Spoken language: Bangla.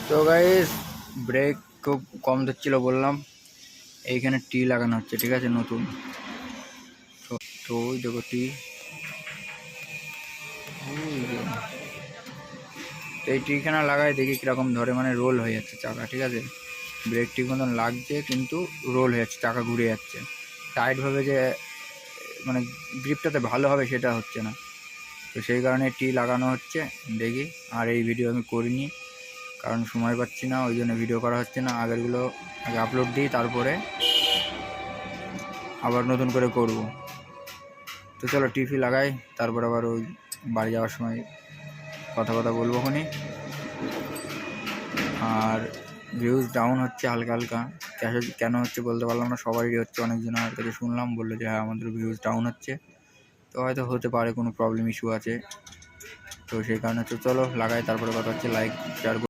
তো গাইস, ব্রেক খুব কম ধরছিল বললাম। এইখানে টি লাগানো হচ্ছে, ঠিক আছে, নতুন। তো ওই দেখো টি, তো এই টিখানা লাগাই দেখি কীরকম ধরে, মানে রোল হয়ে যাচ্ছে চাকা, ঠিক আছে। ব্রেক ঠিক মতন লাগছে কিন্তু রোল হয়ে যাচ্ছে, চাকা ঘুরে যাচ্ছে। টাইটভাবে যে মানে গ্রিপটাতে ভালো হবে সেটা হচ্ছে না। তো সেই কারণে টি লাগানো হচ্ছে, দেখি। আর এই ভিডিও আমি করিনি কারণ সময় পাচ্ছি না, ওই জন্য ভিডিও করা হচ্ছে না। আগেরগুলো আগে আপলোড দিই, তারপরে আবার নতুন করে করব। তো চলো টিভি লাগাই, তারপর আবার ওই বাড়ি যাওয়ার সময় কথা বলবো খুনি। আর ভিউজ ডাউন হচ্ছে হালকা হালকা, কেন হচ্ছে বলতে পারলাম না। সবারই হচ্ছে, অনেকজনের কাছে শুনলাম, বললো যে হ্যাঁ আমাদের ভিউজ ডাউন হচ্ছে। তো হয়তো হতে পারে কোনো প্রবলেম ইস্যু আছে, তো সেই কারণে। তো চলো লাগাই, তারপরে কথা হচ্ছে। Like share